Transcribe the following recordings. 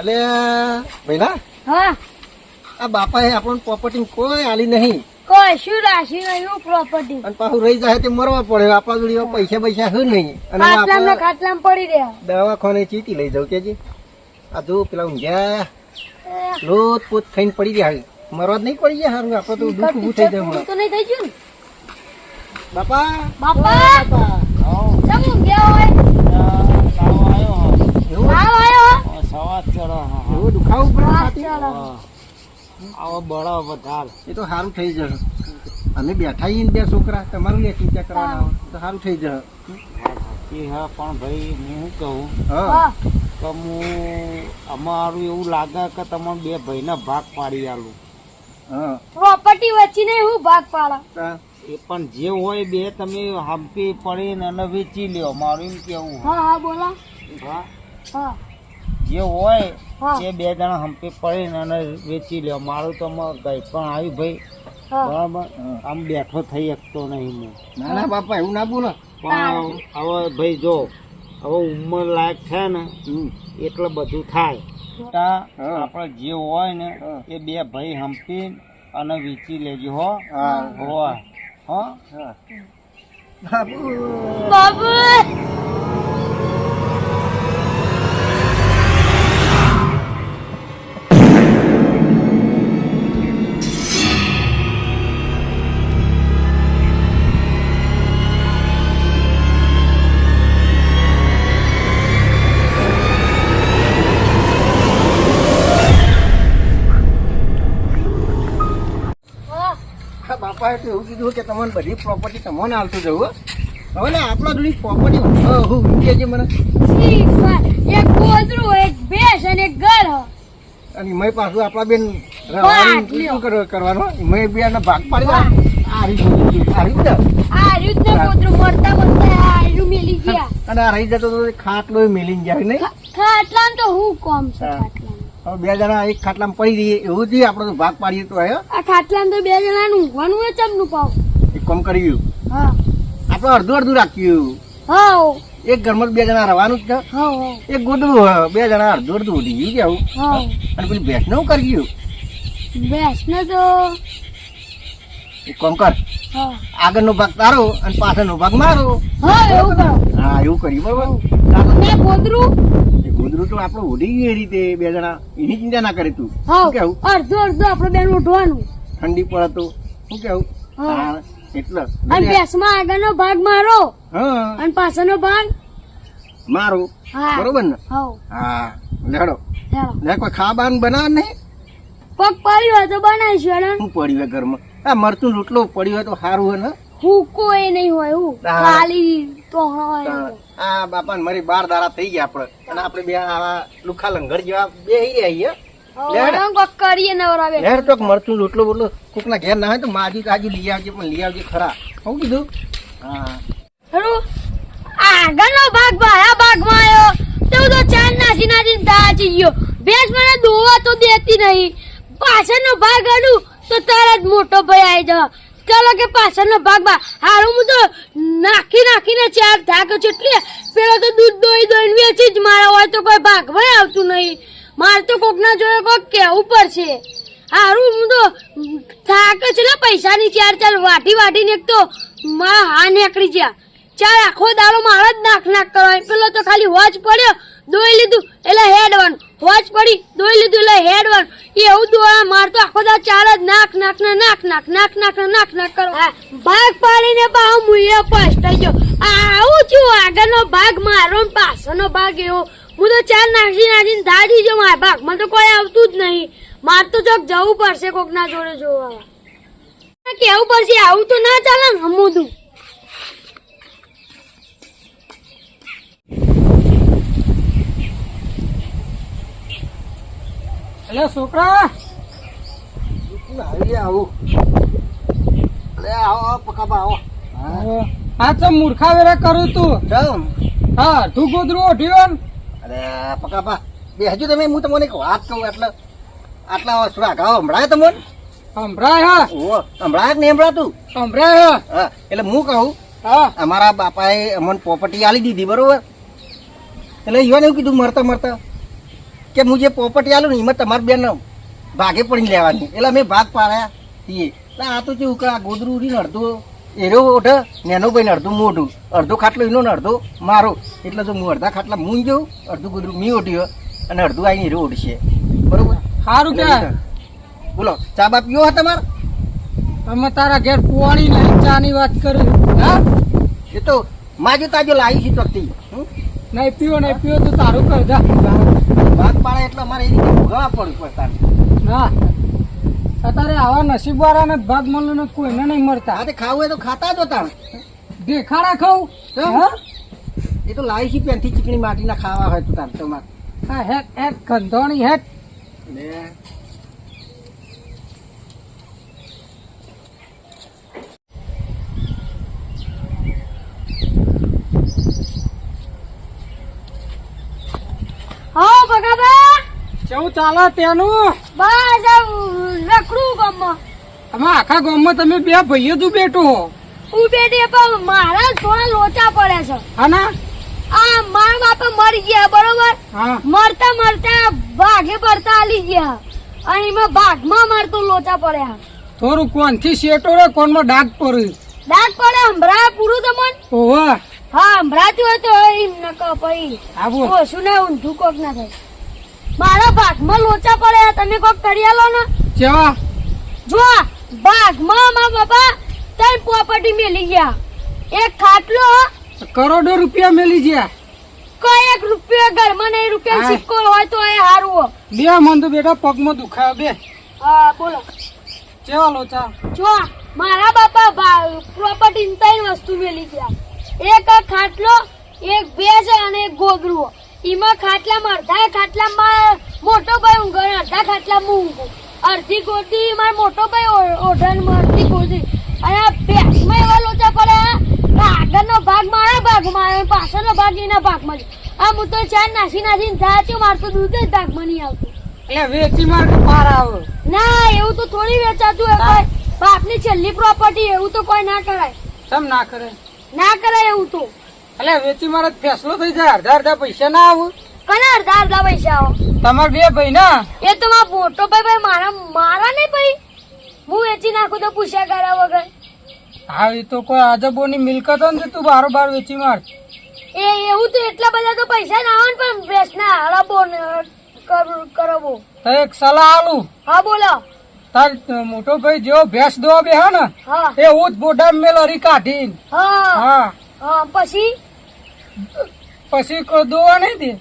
અલે ભાઈના હા આ બાપાએ આપણને પ્રોપર્ટી કોઈ આલી નહીં કશું રાશી નહીં પ્રોપર્ટી અને પાછું રહી જાય તે મરવા પડે આપણા જોડે એવા પૈસા હે નહીં અને ખાટલામાં ખાટલામાં પડી રહ્યા દવાખાને ચીટી લઈ જાઉં કેજી આ જો પેલા ઊંઘ્યા લોટ પોત ખાઈને પડી ગયા મરવા જ નહીં પડી ગયા સારું આપડે તો દુઃખ ઉભું થઈ જાય તો નહીં થઈ ગયું બાપા બાપા ચમ ઊંઘ્યા હોય એવું આવ્યો એવું દુખાવું પડે છાતી? આવો બળો વધાર એ તો સારું થઈ જશે અમે બેઠા છીએ ને બે છોકરા તમારું એ ચિંતા કરવાના હોય તો સારું થઈ જશે હા પણ ભાઈ હું શું કહું હા કે હું અમારું એવું લાગે કે તમારે બે ભાઈના ભાગ પાડી આલું હા પ્રોપર્ટી વચ્ચે ને હું ભાગ પાડા તા. એ પણ જે હોય બે તમે હંપી પડીને અને વેચી લ્યો મારું એમ કેવું હા હા બોલો હા હા જે હોય હા. એ બે જણા હંપી પડીને અને વેચી લ્યો મારું તો ગઈ પણ આવી ભાઈ હા બરાબર આમ બેઠો થઈ શકતો નહીં હું ના ના બાપા એવું ના બોલો પણ હવે ભાઈ જો હવે ઉંમર લાયક છે ને એટલે બધું થાય હા. આપણે જે હોય ને હા. એ બે ભાઈ હંપી અને વેચી લેજો હો હા. હોય હો હા. બાપુ બાબુ હા, બાપાએ તો એવું કીધું કે તમને બધી પ્રોપર્ટી તમને આવતું જવું હવે ને આપણા જોડી પ્રોપર્ટી હું છે મને એક ગોદરું એક ભેંસ અને એક ગળ અને મેં પાછું આપણા બેન ભાગ લ્યો. શું કરવાનો મેં બે ના ભાગ પાડી આ રહ્યું ને આ રીત ને ગોદરું મળતા મળતા આ રહ્યું મેલી ગયા અને આ રહી જતો તો ખાટલો મેલીને જાય નહીં ખાટલામાં તો હું કોમ છે હા. ખાટલામાં હવે બે જણા એક ખાટલામાં પડી રહીએ એવું જ આપણે તો ભાગ પાડીએ તો હે આ ખાટલામાં તો બે જણાનું ઊંઘવાનું હોય ચમનું પાવ એક કામ કર્યું હા આપણે અડધું અડધું રાખ્યું હા એક ઘરમાં બે જણા રહેવાનું જ છે હા એક ગોદડું હ, બે જણા અડધું અડધું ઉડી ગયું હા અને પેલી ભેંસ નું કર્યું ભેંસ ને તો એક કામ કર હા આગળનો ભાગ તારો અને પાછળનો ભાગ મારો હા એવું કરો હા એવું કર્યું બરોબર ને ગોદરું એ ગોદડું તો આપણે ઉડી ગઈ એ રીતે બે જણા એની ચિંતા ના કરે તું હા શું કેવું અડધું અડધું આપણે બેન ઉઠવાનું ઠંડી પડે તો શું કેવું હા. હા એટલે અને ભેંસમાં આગળનો ભાગ મારો હા અને પાછળનો ભાગ મારો હા બરોબર ને હા હા લેડો ચાલો લે કોઈ ખાવાનું બનાવ નહીં પગ પડી હોય તો બનાવીશું અને શું પડ્યું હોય ઘરમાં આ મરચું રોટલો પડ્યું હોય તો સારું હોય ને હું કોઈ નહીં હોય હું હા. ખાલી તો હોય આ બાપા મારી 12 દાડા થઈ ગયા આપડે અને આપડે બે આવા લુખા લંગર જેવા બે આવીએ કોક કરીએ નવરાવે ઘેર તો મરચું રોટલો બોટલો કોક ના ઘેર ના હોય તો માજી તાજી લઈ આવજે પણ લઈ આવજે ખરા શું કીધું હા ખરું આગળનો ભાગ મારા ભાગમાં આવ્યો તો હું તો ચાર નાસી નાસી દાજી ગયો ભેંસ મને દોવા તો દેતી નહીં પાછળનો ભાગ આડું તો તારા જ મોટો ભાઈ આવી જાવ ચાલો કે પાછળનો ભાગમાં હારું હું તો નાખીને ચાર થાક્યો છું એટલે પેલો તો દૂધ દોઈને વેચી જ મારા હોય તો કોઈ ભાગમાં આવતું નહીં મારે તો કોકના જોડે કોક કેવું પડશે હારું હું તો થાક છે ને પૈસાની ચાર વાટીને એક તો મારા હા નીકળી ગયા ચાર આખો દાડો મારો જ નાખ કરવાનો પેલો તો ખાલી હોજ પડ્યો દોઈ લીધું એટલે હેડવાનું હોજ પડી દોઈ લીધું એટલે હેડવાનું એવું દોડા માર તો આખો દાડો ચાર જ નાખ કરો ભાગ પાડીને પાછો મૂલ્ય પસ્તાઈ ગયો આવું છું આગળનો ભાગ મારો ને પાછળનો ભાગ એવો હું તો ચાર નાખીને દાજી જો મારા ભાગમાં તો કોઈ આવતું જ નહીં માર તો ચોક જવું પડશે કોકના જોડે જોવા કેવું પડશે આવું તો ના ચાલે ને હમુદું અલે છોકરા આવી આવું અલે આવો પકાબા આવો આ તો મૂર્ખા વેરા કરું તું જામ હા તું ગોદરું ઓઢ્યો ને અરે પકાબા બે હજુ તમે હું તમને એક વાત કહું એટલે આટલા સુરા ગાવ સંભળાય તમને સંભળાય હા ઓ સંભળાય કે નહીં સંભળાતું સંભળાય હા હા એટલે હું કહું હા અમારા બાપાએ અમને પ્રોપર્ટી આલી દીધી બરોબર એટલે યુવાને એવું કીધું મરતા કે હું જે પોપટી આલું ને એમાં તમારે બેન ભાગે પડીને લેવાની એટલે અમે ભાગ પાડ્યા છીએ. એટલે આ તો કેવું કે આ ગોદરું ઉડીને અડધું એરો ઓઢ નેનો ભાઈ અડધું મોઢું અડધો ખાટલો એનો ને અડધો મારો એટલે જો હું અડધા ખાટલા હું જઉં અડધું ગોદરું મી ઓઢ્યો અને અડધું આવીને એરો ઓઢશે બરોબર. સારું કે બોલો ચા બા પીવો હા તમારે? અમે તારા ઘેર પોણી નહીં ચા ની વાત કરી હા એ તો માજો તાજો લાવી છે ચોકથી. નહીં પીવો તો તારું કર જા ભાગ પાડે એટલે અમારે એ રીતે ભોગવવા પડે પડતા. ના અત્યારે આવા નસીબ વાળાને ભાગ મળે ને કોઈને નહીં મળતા. હા તે ખાવું હોય તો ખાતા જ હતા. દેખાડા ખાવું હા એ તો લાવી છે પેનથી ચીકણી માટીના ખાવા હોય તો તાર તમારે. હા હેક ગંધોણી હેક હા બગાબા કેવું ચાલે તેનું? બસ આ રખડું ગામમાં. અમે આખા ગામમાં તમે બે ભાઈઓ જ બેઠો હો. હું બેટી પણ મારા થોડા લોચા પડે છે. હા ના આ મારા બાપા મરી ગયા બરોબર. હા મરતા મરતા ભાગે પડતા આલી ગયા અને એમાં ભાગમાં મારતો લોચા પડ્યા. થોડું કોનથી શેટો રે કોનમાં ડાઘ પડ્યું. દાંત પડે હંભરા પૂરું તમન. ઓહો હા હંભરાતું હોય તો એમ નકા પડી આવો ઓછું ને ઊંધું કોક ના થાય. મારા ભાગમાં લોચા પડ્યા તમે કોક કરી આલો ને. કેવા જો ભાગમાં મારા બાપા ત્રણ પ્રોપર્ટી મેલી ગયા. એક ખાટલો કરોડો રૂપિયા મેલી ગયા. કોઈ એક રૂપિયો ઘરમાં નહીં રૂપિયા હા. સિક્કો હોય તો એ હારું હો. બે મન તો બેટા પગમાં દુખાયો બે. હા બોલો. કેવા લોચા? જો મારા બાપા પ્રોપર્ટી ત્રણ વસ્તુ મેલી ગયા. એક ખાટલો એક ભેંસ અને એક ગોદરું. એમાં ખાટલામાં અડધા ખાટલામાં મોટો ભાઈ ઊંઘે અને અડધા ખાટલામાં હું ઊંઘું. અડધી ગોદી મારો મોટો ભાઈ ઓઢાનમાં અડધી ગોદી અને આ ભેંસમાં એવા લોચા પડ્યા કે આગળનો ભાગ મારા ભાગમાં આવ્યો પાછળનો ભાગ એના ભાગમાં છે. આ હું તો ચાર નાસીને થાચ્યું મારે તો દૂધ જ ભાગમાં નહીં આવતું. એટલે વેચી માર કે પાર આવે. ના એવું તો થોડી વેચાતું હોય કોઈ બાપની છેલ્લી પ્રોપર્ટી એવું તો કોઈ ના કરાય. કેમ ના કરે? ના કરાય એવું તો. એટલે વેચી મારે ફેસલો થઈ જાય અડધા અડધા પૈસા ના આવે. કના અડધા અડધા પૈસા આવો તમારે બે ભાઈ ના એ તો મારો મોટો ભાઈ મારા નહીં ભાઈ હું વેચી નાખું તો પૂછ્યા કર્યા વગર. હા એ તો કોઈ આજબોની મિલકત હોય ને તું બારોબાર વેચી માર. એ એવું તો એટલા બધા તો પૈસા ના આવે ને પણ ભેંસના હળબો ને કરવો. તો એક સલાહ આલું. હા બોલો. તાર મોટો ભાઈ જેવો ભેંસ દોવા બે હે ને હા એ ઉત બોડા મેલ હરી કાઢી. હા હા હા પછી પછી કોઈ દોવા નહીં દે.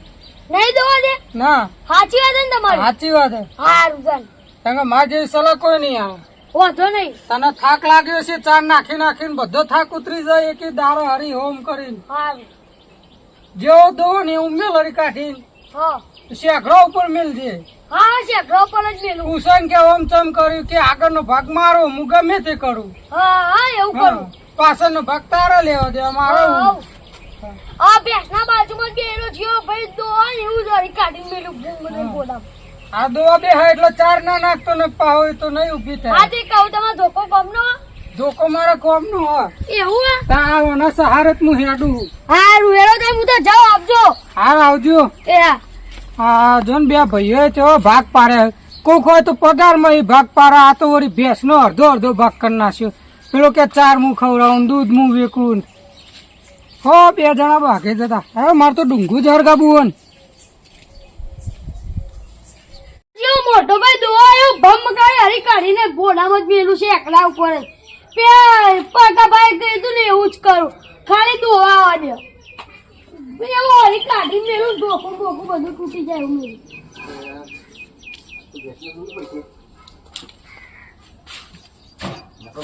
નહીં દવા દે. ના સાચી વાત ને તમારી. સાચી વાત હે. હારું ચાલ કારણ કે માર જેવી સલાહ કોઈ નહીં આવે. વાંધો નહીં. તને થાક લાગ્યો છે ચાર નાખી નાખીને બધો થાક ઉતરી જાય એક દારો હરી હોમ કરીને હારું. જેવો દોવો ને એવું મેલ હરી કાઢીને હા શેખડો ઉપર મેલ દે. હા છે ઘર પર જ મેલું. કુશન કે ઓમ ચમ કર્યું કે આગળનો ભાગ મારો હું ગમે તે કરું. હા હા એવું કરું. પાછળનો ભાગ તારા લેવા દે મારો. આ ભેંસના બાજુમાં જ બેરો થયો ભાઈ તો એવું જ હરી કાઢી મેલું મને બોલા. આ દોવા બે હા એટલે ચાર ના નાખતો ને પાવ તો નહીં ઉભી હા થાય. તે કહું તમારે ધોકો ગમનો જોકો મારા કોમ નું હોય એવું હે. તાવના સહારે હું હેડું. હારું હેરો તો હું તો જાઉં આપજો. હા આવજો. એ હા હા જો ને બે ભાઈઓ ચો ભાગ પાડે કોક હોય તો પગારમાં ભાગ પાડે. આ તો વળી ભેંસ નો અડધો અડધો ભાગ કરી નાખ્યો. પેલો કે ચાર મું ખવડાવું દૂધ મું વેકું હો બે જણા ભાગે જતા. હવે મારે તો ડુંગું જ હરગાબું હોય ને. જો મોટો ભાઈ દોવા આવ્યો ભમ કાઢી હરી કાઢીને બોડામાં જ મેલું છે એકલા ઉપર જ. પકા ભાઈ કીધું ને એવું જ કરું ખાલી દોવા આવવા દે. એવું હરી કાઢીને મેલું ધોકું બોકું બધું તૂટી જાય એવું મેલું.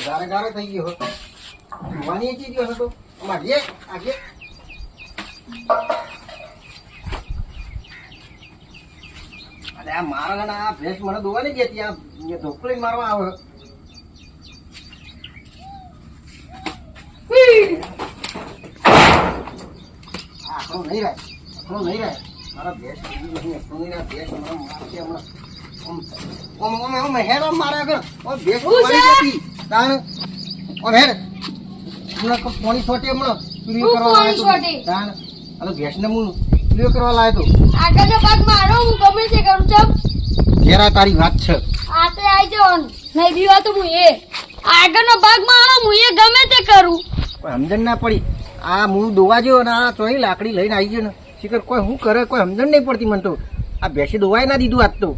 ગારે ગારે થઈ ગયો હતો જોવાની ચીજ ગયો હતો અમારે આજે અરે આ મારા આ ભેંસ મને દોવાની જતી આ ધોકલી મારવા આવે. આખો નહીં રહે મારા ભેંસ નહીં રહે ભેંસ મને મારશે હમણાં હેડ મારે આગળ ભેંસ દોવાની જતી તાણ હેડ હમણાં પાણી છોટે હમણાં પાણી છોટે તાણ ભેંસ ને હું વિડીયો કરવા લાયો તો આગળનો ભાગ મારો હું ગમે તે કરું છું ઘેરા તારી વાત છે આ તે આઈ જવાનું નહીં બીવા તો હું એ આગળનો ભાગ મારો હું એ ગમે તે કરું કોઈ સમજણ ના પડી આ હું દોવા ગયો અને આ ચોઈ લાકડી લઈને આવી ગયો ને શીખર કોઈ શું કરે કોઈ સમજણ નહીં પડતી મને તો આ ભેંસે દોવાય ના દીધું આજ તો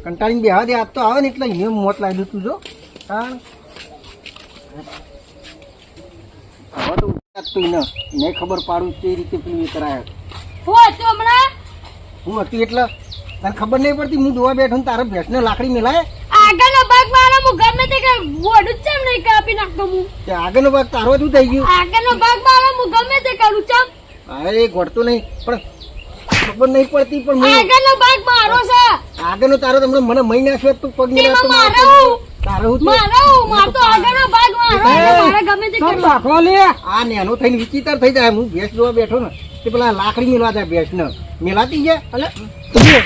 કંટાળીને બેહવા દે આજ તો આવે ને એટલે એને મોત લાવી દીધું જો હા હવે તો તું નહીં ખબર પાડું તે રીતે પેલું એ કરાય હું હતું હમણાં હું હતી એટલે તને ખબર નહીં પડતી હું દોવા બેઠો ને તારે ભેંસને લાકડી મેલાય આગળનો ભાગ મારો હું ગમે તે કરું વોડું જ ચમ નહીં કાપી નાખતો હું તે આગળનો ભાગ તારો શું થઈ ગયું આગળનો ભાગ મારો હું ગમે તે કરું ચમ અરે એ ગોળતો નહીં પણ ખબર નહીં પડતી પણ હું આગળનો ભાગ મારો છે આગળનો તારો તમને મને મહી નાખ્યો તું પગ નહીં તેમાં નાખતો મારો તારો હું મારો તો આગળનો ભાગ મારો મારે ગમે તે સર કરું બાકરો લે આ નેનો થઈને વિચિત્ર થઈ જાય હું ભેંસ જોવા બેઠો ને તે પેલા લાકડી મેળવા જાય ભેંસ ને મેલાતી જાય અલે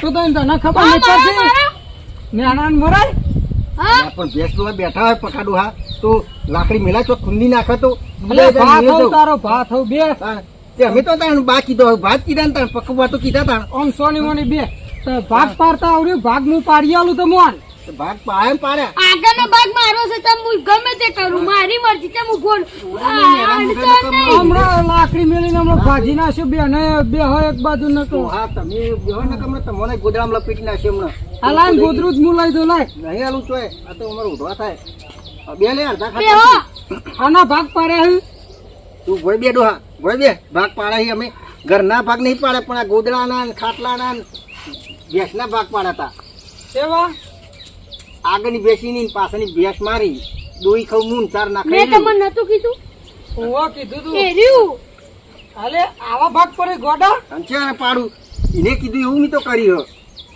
તું તો તને ખબર નહીં પડતી નેણાને મરાય હા પણ ભેંસ જોવા બેઠા હોય પકાડું હા તો લાકડી મેલા તો ખુંદી નાખે તો અલે ભાત હોઉં તારો ભાત હોઉં બે તે અમે તો તાણ બા કીધો ભાત કીધા ને તાણ પકવા તો કીધા તાણ આમ સોની મોની બે તો ભાગ પાડતા આવડ્યું ભાગ હું પાડી આલું તો મોન તો ભાગ પાડે ને પાડે આગળનો ભાગ મારો છે ચમ હું ગમે તે કરું મારી મરજી ચમ હું બોલ હમણાં લાકડી મેલીને હમણાં ભાજી નાખ્યું બે ને બે હોય એક બાજુ તો નતો હા તમે બેહો ને કમને તમને ગોદડામાં લપેટી નાખશે હમણાં આ લાઈન ગોદરું જ હું લઈ દઉં લાય નહીં આલું ચોય આ તો અમારું ઉધવા થાય બે લે અડધા બે હો ખાતા આના ભાગ પાડ્યા હે તું ભોય બે ડોહા ભોય બે ભાગ પાડે છે અમે ઘરના ભાગ નહીં પાડે પણ આ ગોદડાના ને ખાટલાના ને ભેંસના ભાગ પાડ્યા હતા એવા આગળની બેસીની ને પાછળની ભેંસ મારી દોઈ ખાવ મૂન ચાર મેં નાખી તમને નતું કીધું ઓવા કીધું તું એ રહ્યું અલે આવા ભાગ પડે ગોડા અંચે પાડું એને કીધું એવું મેં તો કર્યું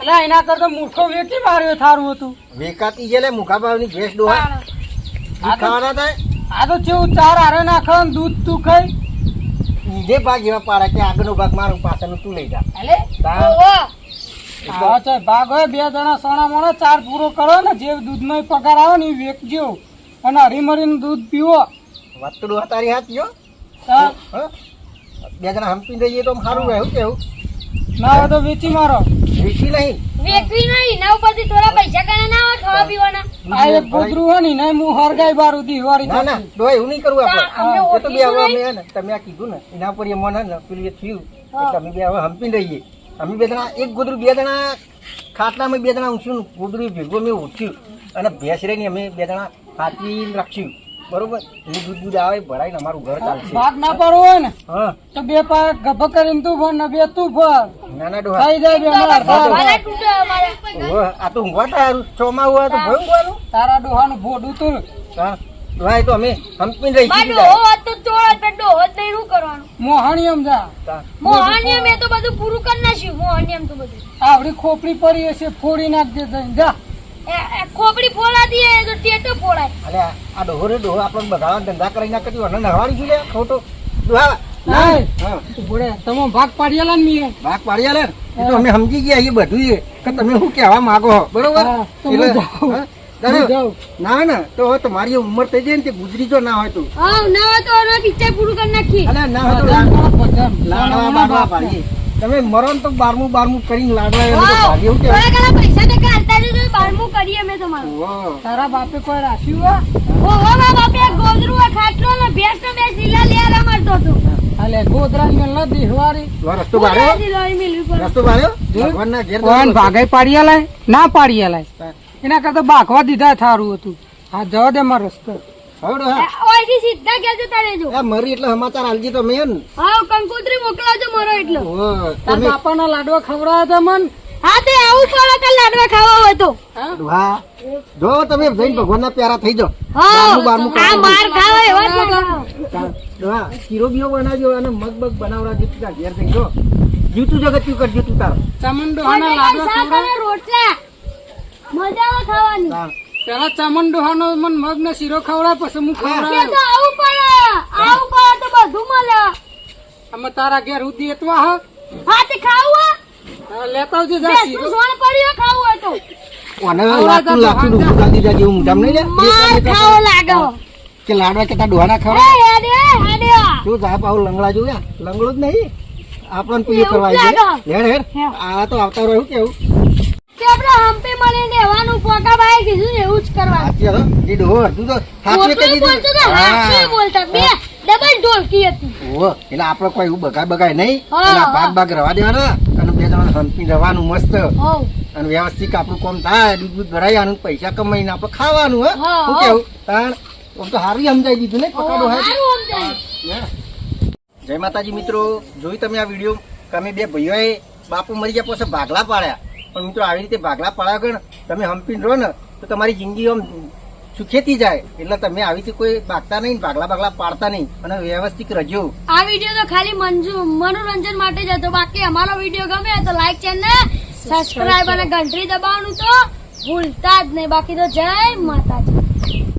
અલે એના કરતા મૂઠો વેચી માર્યો થારું હતું વેકાતી છે લે મુખાભાવની ભેંસ ડોહા ખાવાના થાય આ તો જેવું ચાર હારે નાખે ને દૂધ તું ખાઈ બીજે ભાગ એવા પાડે કે આગળનો ભાગ મારો પાછળનો તું લઈ જા અલે ઓહો હા ચાલ ભાગ હોય બે જણા સોના મોણા ચાર પૂરો કરો ને જે દૂધનો પગાર આવે ને એ વેચજો અને હરીમરીને દૂધ પીવો વાત તો ડોહા તારી હાથ જો હા. હા? બે જણા હંપી જઈએ તો સારું રહ્યું કેવું ના હોય તો વેચી મારો વેચી નહીં વેકવી નહીં ના ઉપરથી થોડા પૈસા કાના ના હોય ખાવા પીવાના આ એક ગોદરું હોય ને હું હરગાઈ બારું દિવાળી ના ના ડોહા એવું નહીં કરવું અમને આપણે એ તો બે હવે ઓળખીશું અમે હે ને તમે આ કીધું ને એના પર એ મને ને પેલું એ થયું એટલે અમે બે હવે હંપી રહીએ અમે બે જણા એક ગોદરું બે જણા ખાટલામાં બે જણા ઊંચ્યું ને ગોદરું ભેગું અમે ઊંચ્યું અને ભેંસ રહીને અમે બે જણા હાથી રાખ્યું બરોબર એ દૂધ આવે ભરાઈને અમારું ઘર ચાલશે ભાગ ના પાડવો હોય ને હા તો બે પાક ગભ કરીને તું ભર ને બે તું ભર નાના ડોહા થઈ જાય બે મારા ભાગ. વાલા તૂટે અમારે ઓહો, આ તો ઊંઘવા થાય ચોમા હોય તો ભય ઊંઘવાનું તારા ડોહાનું ભોડું તું હા ડોહા એ તો અમે હંપીને રહી મારો ડોહો હોત તો ચોળ પે ડોહો જ નહીં શું કરવાનું મોહાણી એમ જા મોહનિયમ એ તો બધું પૂરું કરી નાખ્યું મોહનિયમ તો બધું આવડી ખોપડી પડી હશે ફોડી નાખજે જઈને જા એ ખોપડી ફોડા દે તો ટેટો ફોડાય અલે આ ડોહો રે ડોહો આપણને બગાડવા ધંધા કરી ના કર્યું અને નહવાડી છું લે ખોટો ડોહા નહીં. હા ભોળે તમે ભાગ પાડેલા ને મીએ ભાગ પાડી આલે ને એ તો અમે સમજી ગયા એ બધું એ કે તમે શું કહેવા માંગો છો, બરોબર હા, તો હું એટલે, જાઉં. હા, હું તારે- જાઉં. ના ના તો હવે તમારી ઉંમર થઈ જાય ને તે ગુજરી જો ના હોય તો હા ના હોય તો હવે પિક્ચર પૂરું કરી નાખીએ અલે ના હોય તો લાડવા બાડવા ભાગીએ તમે મરો ને તો બારમું કરીને લાડવા એવું તો ભાગીએ, એવું થોડા કહેવાય. ઘણા પૈસા ટકા હાલતા જજો તો બારમું કરીએ અમે તમારું ઓહો. તારા બાપે કોઈ રાખ્યું ઓહો મા બાપે ગોદરું આ ખાટલો ને ભેંસ ને બે લીલા લેરા મારતો હતો અલે ગોદરા મેલ દિહવારી તો આ રસ્તો બાર્યો દિલોરી મિલવી પડે રસ્તો બાર્યો ભગવાનના ઘેર કોણ જતો ભાગાઈ પાડી લાય ના પાડી લાય હા. એના કરતા બાકવા દીધા થારું હતું હા જવા દે મારો રસ્તો હવે ડોહા, ઓયથી સીધા ગયા જતા રહેજો આ મરી એટલે સમાચાર આલજી તો મેં ને હા કંકોત્રી મોકલાવજો મારો એટલો ઓહો, તાર તમે બાપાના લાડવા ખવડાવ્યા હતા મન હા તે આવું પડે કે લાડવા ખાવા હોય તો ડોહા, જો તમે જઈને ભગવાનના પ્યારા થઈ જાઓ હા બારમું આ માર ખાવા એવા જ લાડવા. ડોહા, શીરો બીરો બનાવજો અને મગ બગ બનાવડાવજો તું તાર ઘેર જઈને જો જીવતું જગત કરજો તું તાર ચામુંડોહાના લાડવા શાક ખવડાવ અને રોટલા મજા આવે ખાવાની તાર. પેલા ચામુંડોહાનો મન મગ ને શીરો ખવડાવ પછી હું તે ખવડાવ તો આવું પડે તો બધું મળે અમે તારા ઘેર ઉધી એતવા હા હા તે ખાવું હા, લેતા આવજે જા હોય શીરો સોન પડ્યું ખાવું હોય તો ઓને લાગતું ઊંઘું ગાલી દીધા જેવું ઊંઘામ નહીં લે માર ખાવો લાગે કે લાડવા કે તાર ડોહાના એ ખવડાવ હેડે હેડે તું જા પાઉ લંગડા જોયા લંગડો જ નહીં આપણને પૂરી એવું કરવા જ આવી લાગે. છે. હેડ હેડ હે. આ તો આવતા રહ્યું કેવું કે આપણે હમ્પી મળીને રહેવાનું પોકાભાઈ કીધું ને એવું જ કરવાનું સાચી વાત હો. એ ડોહો અડધું તો હાચી પોતું કરી બોલતો તો દીધું. હાચું હા. બોલતા બે ડબલ ઢોલકી હતી ઓહો, એટલે આપડે કોઈ એવું બગાય નહીં હા, અને આ હા. ભાગ રવા દેવાના અને બે જણા હંપી રહેવાનું મસ્ત હોવ અને વ્યવસ્થિત આપણું કામ થાય દૂધ બૂધ ભરાઈ આનું પૈસા કમાઈને આપણે ખાવાનું હે હા, શું હા. કેવું તાણ આમ તો હારું સમજાઈ દીધું ને પકાડો હે સારું સમજાયું. જય માતાજી મિત્રો, જોઈ તમે આ વિડીયો કે અમે બે ભાઈઓએ બાપુ મરી ગયા પછી ભાગલા પાડ્યા, પણ મિત્રો આવી રીતે ભાગલા પાડ્યા વગર તમે હંપીને રહો ને તો તમારી જિંદગી આમ સુખેથી જાય. એટલે તમે આવી રીતે કોઈ ભાગતા નહીં, ભાગલા પાડતા નહીં અને વ્યવસ્થિત રહેજો. આ વિડીયો તો ખાલી મનોરંજન માટે જ હતો. બાકી અમારો વિડીયો ગમે તો લાઈક ચેનલ સબસ્ક્રાઇબ અને ઘંટડી દબાવવાનું તો ભૂલતા જ નહીં. બાકી તો જય માતાજી.